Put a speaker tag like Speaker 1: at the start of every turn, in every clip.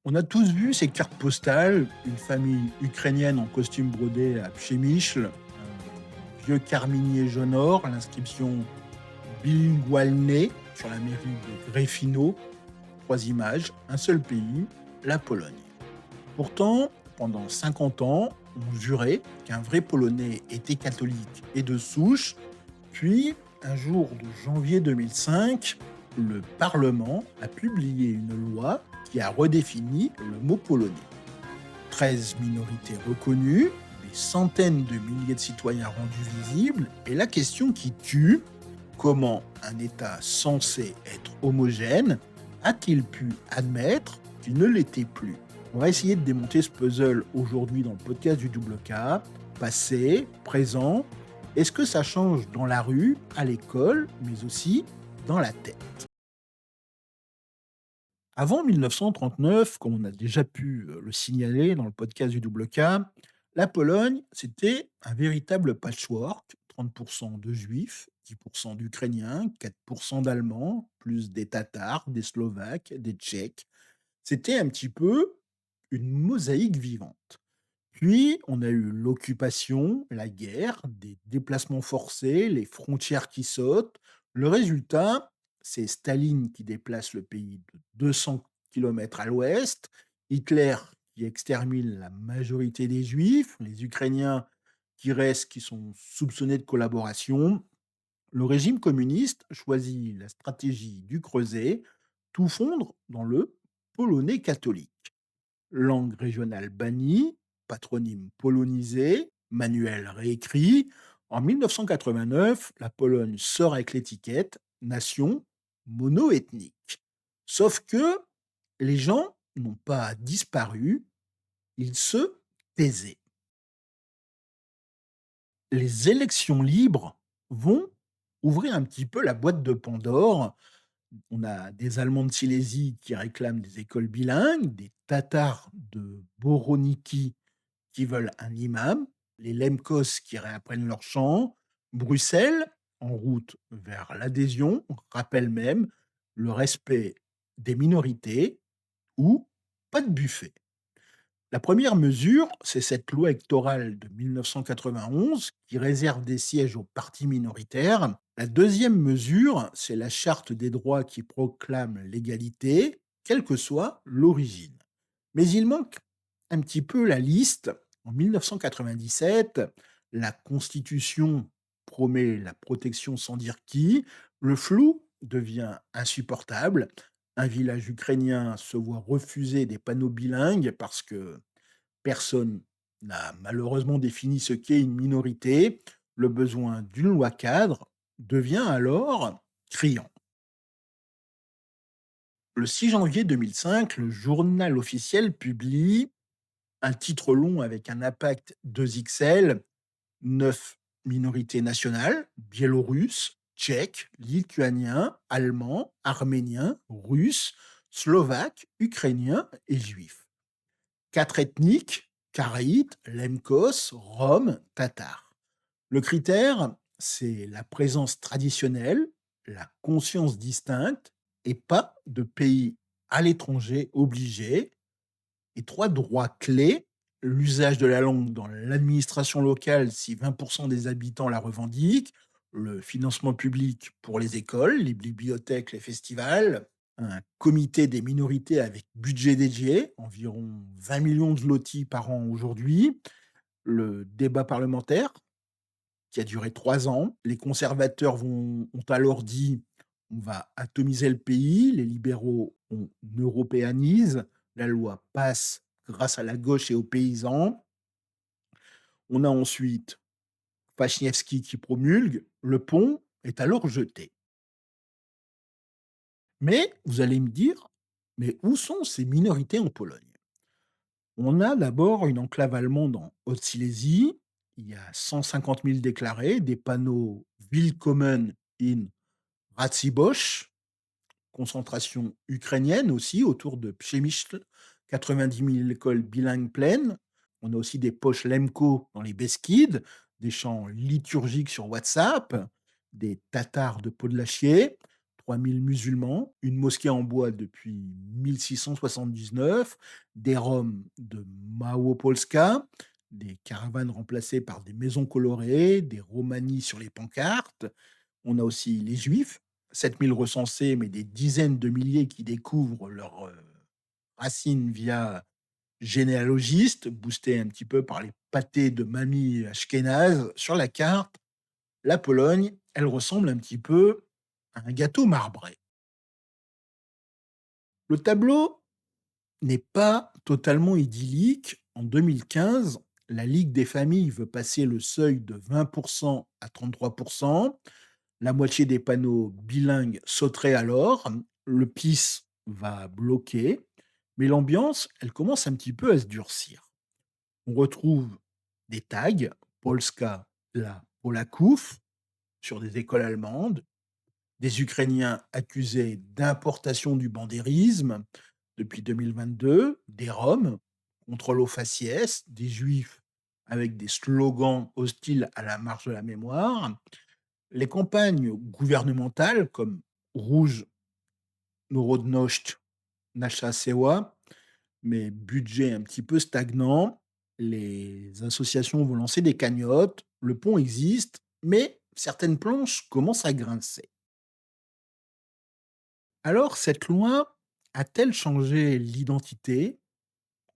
Speaker 1: On a tous vu ces cartes postales, une famille ukrainienne en costume brodé à Przemyśl, un vieux carminier jaune or, l'inscription Bilingualne sur la mairie de Gryffindor, trois images, un seul pays, la Pologne. Pourtant, pendant 50 ans, on jurait qu'un vrai Polonais était catholique et de souche, puis, un jour de janvier 2005, le Parlement a publié une loi qui a redéfini le mot polonais. 13 minorités reconnues, des centaines de milliers de citoyens rendus visibles, et la question qui tue, comment un État censé être homogène a-t-il pu admettre qu'il ne l'était plus? On va essayer de démonter ce puzzle aujourd'hui dans le podcast du Double K. Passé, présent, est-ce que ça change dans la rue, à l'école, mais aussi dans la tête? Avant 1939, comme on a déjà pu le signaler dans le podcast du Double K, la Pologne, c'était un véritable patchwork. 30% de juifs, 10% d'Ukrainiens, 4% d'Allemands, plus des Tatars, des Slovaques, des Tchèques. C'était un petit peu une mosaïque vivante. Puis, on a eu l'occupation, la guerre, des déplacements forcés, les frontières qui sautent. Le résultat, c'est Staline qui déplace le pays de 200 kilomètres à l'ouest, Hitler qui extermine la majorité des Juifs, les Ukrainiens qui restent, qui sont soupçonnés de collaboration. Le régime communiste choisit la stratégie du creuset, tout fondre dans le polonais catholique. Langue régionale bannie, patronyme polonisé, manuel réécrit. En 1989, la Pologne sort avec l'étiquette nation monoethnique. Sauf que les gens n'ont pas disparu, ils se taisaient. Les élections libres vont ouvrir un petit peu la boîte de Pandore. On a des Allemands de Silésie qui réclament des écoles bilingues, des Tatars de Boroniki qui veulent un imam, les Lemkos qui réapprennent leur chant, Bruxelles, en route vers l'adhésion, rappelle même le respect des minorités ou pas de buffet. La première mesure, c'est cette loi électorale de 1991 qui réserve des sièges aux partis minoritaires. La deuxième mesure, c'est la charte des droits qui proclame l'égalité, quelle que soit l'origine. Mais il manque un petit peu la liste. En 1997, la Constitution promet la protection sans dire qui. Le flou devient insupportable. Un village ukrainien se voit refuser des panneaux bilingues parce que personne n'a malheureusement défini ce qu'est une minorité. Le besoin d'une loi cadre devient alors criant. Le 6 janvier 2005, le journal officiel publie un titre long avec un impact 2XL, 9 minorités nationales, biélorusses, tchèques, lituaniens, allemands, arméniens, russes, slovaques, ukrainiens et juifs. 4 ethniques, Karaïtes, Lemkos, Roms, Tatars. Le critère, c'est la présence traditionnelle, la conscience distincte et pas de pays à l'étranger obligé. Et 3 droits clés, l'usage de la langue dans l'administration locale si 20% des habitants la revendiquent, le financement public pour les écoles, les bibliothèques, les festivals, un comité des minorités avec budget dédié, environ 20 millions de zlotys par an aujourd'hui, le débat parlementaire qui a duré 3 ans. Les conservateurs ont alors dit on va atomiser le pays, les libéraux on européanise, la loi passe grâce à la gauche et aux paysans. On a ensuite Kwasniewski qui promulgue, le pont est alors jeté. Mais vous allez me dire, mais où sont ces minorités en Pologne? On a d'abord une enclave allemande en Haute-Silésie, il y a 150 000 déclarés, des panneaux Willkommen in Racibosch, concentration ukrainienne aussi autour de Przemyśl, 90 000 écoles bilingues pleines. On a aussi des poches Lemko dans les Beskides, des chants liturgiques sur WhatsApp, des Tatars de Podlachier. 3000 musulmans, une mosquée en bois depuis 1679, des Roms de Małopolska, des caravanes remplacées par des maisons colorées, des Romani sur les pancartes. On a aussi les Juifs, 7000 recensés, mais des dizaines de milliers qui découvrent leurs racines via généalogistes, boostés un petit peu par les pâtés de mamie ashkénaze. Sur la carte, la Pologne, elle ressemble un petit peu à un gâteau marbré. Le tableau n'est pas totalement idyllique. En 2015, la Ligue des familles veut passer le seuil de 20% à 33%. La moitié des panneaux bilingues sauteraient alors. Le PiS va bloquer. Mais l'ambiance, elle commence un petit peu à se durcir. On retrouve des tags Polska dla Polaków sur des écoles allemandes, des Ukrainiens accusés d'importation du bandérisme depuis 2022, des Roms contre au faciès, des Juifs avec des slogans hostiles à la marche de la mémoire. Les campagnes gouvernementales comme Rouge, Narodność, Nasza Sewa, mais budget un petit peu stagnant, les associations vont lancer des cagnottes, le pont existe, mais certaines planches commencent à grincer. Alors, cette loi a-t-elle changé l'identité?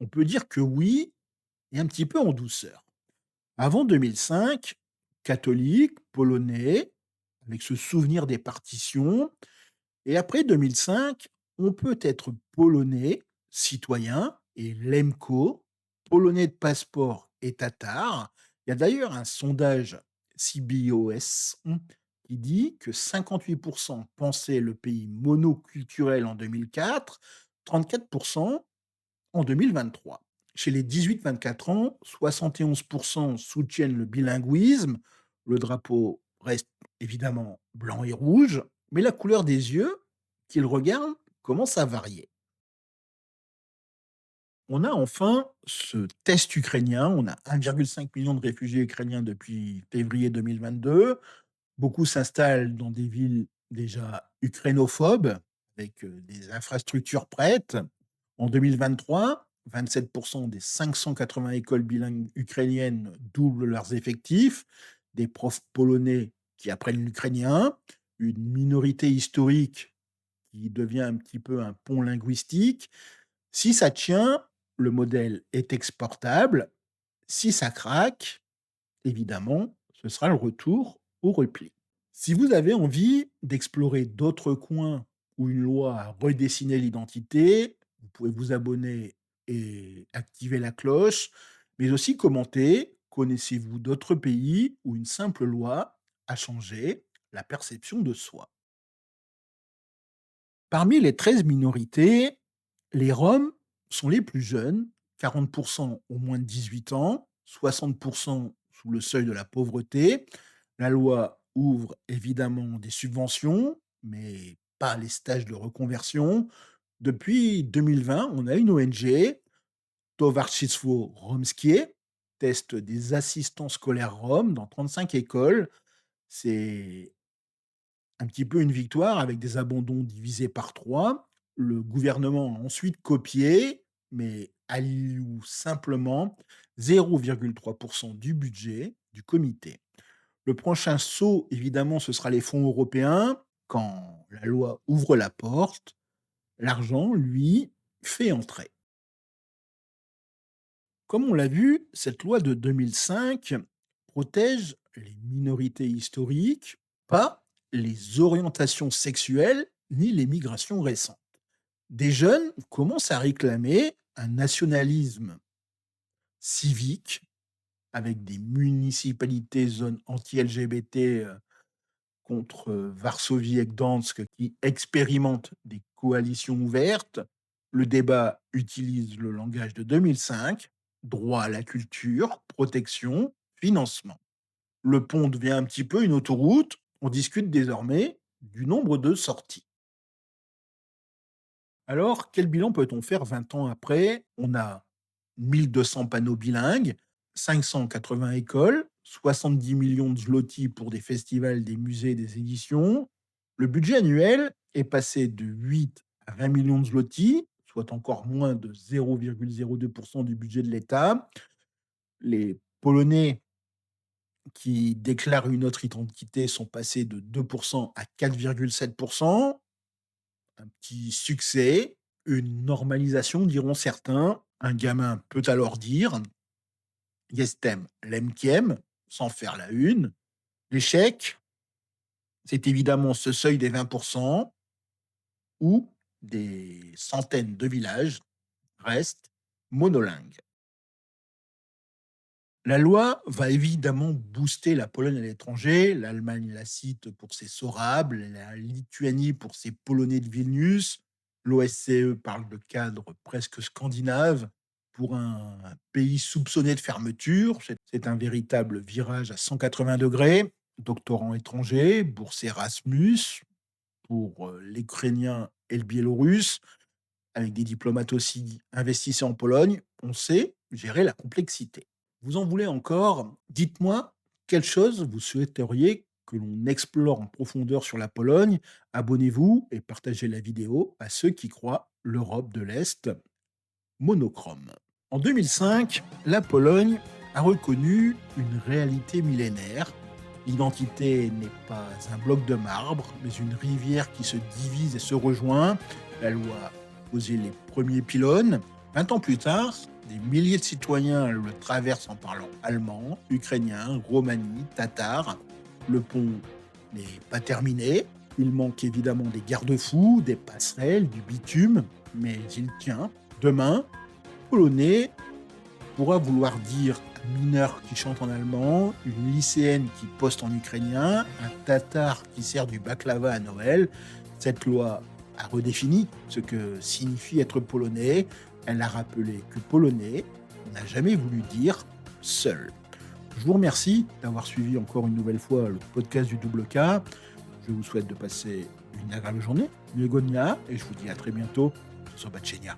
Speaker 1: On peut dire que oui, et un petit peu en douceur. Avant 2005, catholique, polonais, avec ce souvenir des partitions, et après 2005, on peut être polonais, citoyen, et lemko, polonais de passeport et tatar. Il y a d'ailleurs un sondage CBOS qui dit que 58% pensaient le pays monoculturel en 2004, 34% en 2023. Chez les 18-24 ans, 71% soutiennent le bilinguisme. Le drapeau reste évidemment blanc et rouge, mais la couleur des yeux qu'ils regardent commence à varier. On a enfin ce test ukrainien. On a 1,5 million de réfugiés ukrainiens depuis février 2022. Beaucoup s'installent dans des villes déjà ukrainophobes, avec des infrastructures prêtes. En 2023, 27% des 580 écoles bilingues ukrainiennes doublent leurs effectifs, des profs polonais qui apprennent l'ukrainien, une minorité historique qui devient un petit peu un pont linguistique. Si ça tient, le modèle est exportable. Si ça craque, évidemment, ce sera le retour au repli. Si vous avez envie d'explorer d'autres coins où une loi a redessiné l'identité, vous pouvez vous abonner et activer la cloche, mais aussi commenter. Connaissez-vous d'autres pays où une simple loi a changé la perception de soi? Parmi les 13 minorités, les Roms sont les plus jeunes, 40% ont moins de 18 ans, 60% sous le seuil de la pauvreté. La loi ouvre évidemment des subventions, mais pas les stages de reconversion. Depuis 2020, on a une ONG, Towarzystwo Romskie, teste des assistants scolaires roms dans 35 écoles. C'est un petit peu une victoire avec des abandons divisés par 3. Le gouvernement a ensuite copié, mais alloue simplement 0,3% du budget du comité. Le prochain saut, évidemment, ce sera les fonds européens. Quand la loi ouvre la porte, l'argent, lui, fait entrer. Comme on l'a vu, cette loi de 2005 protège les minorités historiques, pas les orientations sexuelles ni les migrations récentes. Des jeunes commencent à réclamer un nationalisme civique avec des municipalités zones anti-LGBT contre Varsovie et Gdansk qui expérimentent des coalitions ouvertes. Le débat utilise le langage de 2005, droit à la culture, protection, financement. Le pont devient un petit peu une autoroute. On discute désormais du nombre de sorties. Alors, quel bilan peut-on faire 20 ans après? On a 1200 panneaux bilingues, 580 écoles, 70 millions de zloty pour des festivals, des musées, des éditions. Le budget annuel est passé de 8 à 20 millions de zlotys, soit encore moins de 0,02% du budget de l'État. Les Polonais qui déclarent une autre identité sont passés de 2% à 4,7%. Un petit succès, une normalisation, diront certains. Un gamin peut alors dire Jestem lemkiem, sans faire la une. L'échec, c'est évidemment ce seuil des 20% où des centaines de villages restent monolingues. La loi va évidemment booster la Pologne à l'étranger. L'Allemagne la cite pour ses Sorables, la Lituanie pour ses Polonais de Vilnius. L'OSCE parle de cadre presque scandinave pour un pays soupçonné de fermeture. C'est un véritable virage à 180 degrés. Doctorants étrangers, bourse Erasmus pour l'Ukrainien et le Biélorusse, avec des diplomates aussi investissés en Pologne. On sait gérer la complexité. Vous en voulez encore? Dites-moi quelle chose vous souhaiteriez que l'on explore en profondeur sur la Pologne. Abonnez-vous et partagez la vidéo à ceux qui croient l'Europe de l'Est monochrome. En 2005, la Pologne a reconnu une réalité millénaire. L'identité n'est pas un bloc de marbre, mais une rivière qui se divise et se rejoint. La loi a posé les premiers pylônes. 20 ans plus tard, des milliers de citoyens le traversent en parlant allemand, ukrainien, romani, tatar. Le pont n'est pas terminé. Il manque évidemment des garde-fous, des passerelles, du bitume, mais il tient. Demain, polonais pourra vouloir dire un mineur qui chante en allemand, une lycéenne qui poste en ukrainien, un tatar qui sert du baklava à Noël. Cette loi a redéfini ce que signifie être polonais. Elle a rappelé que polonais n'a jamais voulu dire seul. Je vous remercie d'avoir suivi encore une nouvelle fois le podcast du Double K. Je vous souhaite de passer une agréable journée, miłego dnia, et je vous dis à très bientôt sur Zobaczenia.